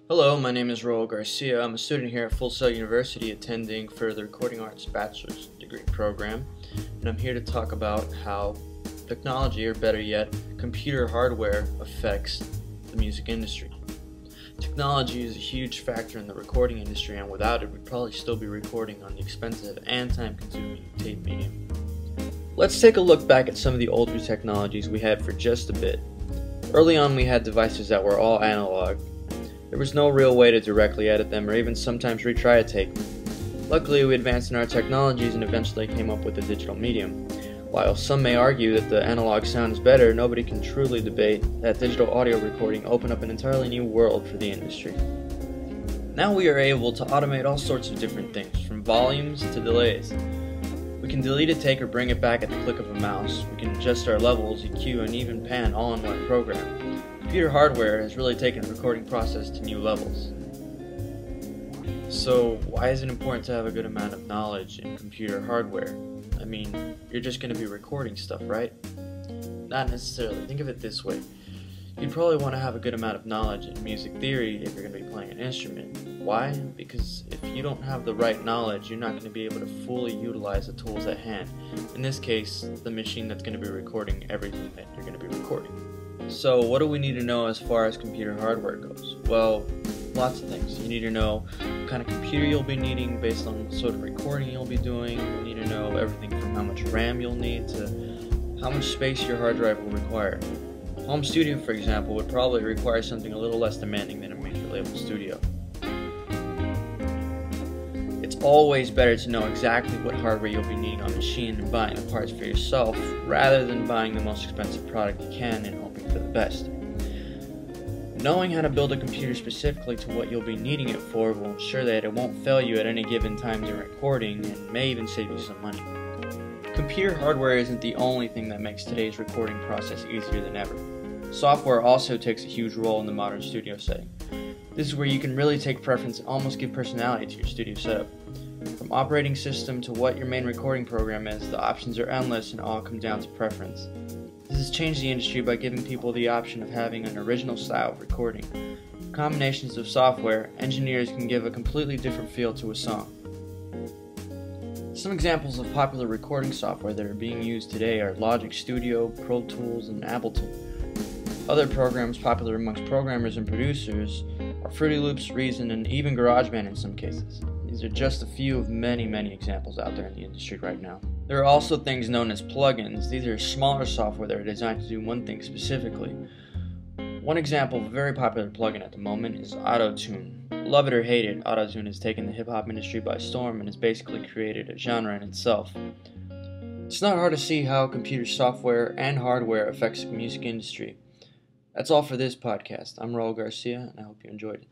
Hello, my name is Raul Garcia. I'm a student here at Full Sail University attending for the Recording Arts Bachelor's degree program, and I'm here to talk about how technology, or better yet, computer hardware affects the music industry. Technology is a huge factor in the recording industry, and without it, we'd probably still be recording on the expensive and time-consuming tape medium. Let's take a look back at some of the older technologies we had for just a bit. Early on, we had devices that were all analog. There was no real way to directly edit them or even sometimes retry a take. Luckily, we advanced in our technologies and eventually came up with a digital medium. While some may argue that the analog sound is better, nobody can truly debate that digital audio recording opened up an entirely new world for the industry. Now we are able to automate all sorts of different things, from volumes to delays. We can delete a take or bring it back at the click of a mouse. We can adjust our levels, EQ, and even pan all in one program. Computer hardware has really taken the recording process to new levels. So why is it important to have a good amount of knowledge in computer hardware? I mean, you're just going to be recording stuff, right? Not necessarily. Think of it this way. You'd probably want to have a good amount of knowledge in music theory if you're going to be playing an instrument. Why? Because if you don't have the right knowledge, you're not going to be able to fully utilize the tools at hand. In this case, the machine that's going to be recording everything that you're going to be recording. So what do we need to know as far as computer hardware goes? Well, lots of things. You need to know what kind of computer you'll be needing based on the sort of recording you'll be doing. You need to know everything from how much RAM you'll need to how much space your hard drive will require. Home studio, for example, would probably require something a little less demanding than a major label studio. It's always better to know exactly what hardware you'll be needing on the machine and buying the parts for yourself rather than buying the most expensive product you can and hoping for the best. Knowing how to build a computer specifically to what you'll be needing it for will ensure that it won't fail you at any given time during recording and may even save you some money. Computer hardware isn't the only thing that makes today's recording process easier than ever. Software also takes a huge role in the modern studio setting. This is where you can really take preference and almost give personality to your studio setup. From operating system to what your main recording program is, the options are endless and all come down to preference. This has changed the industry by giving people the option of having an original style of recording. With combinations of software, engineers can give a completely different feel to a song. Some examples of popular recording software that are being used today are Logic Studio, Pro Tools, and Ableton. Other programs popular amongst programmers and producers are Fruity Loops, Reason, and even GarageBand in some cases. These are just a few of many examples out there in the industry right now. There are also things known as plugins. These are smaller software that are designed to do one thing specifically. One example of a very popular plugin at the moment is Auto-Tune. Love it or hate it, Auto-Tune has taken the hip-hop industry by storm and has basically created a genre in itself. It's not hard to see how computer software and hardware affects the music industry. That's all for this podcast. I'm Raul Garcia, and I hope you enjoyed it.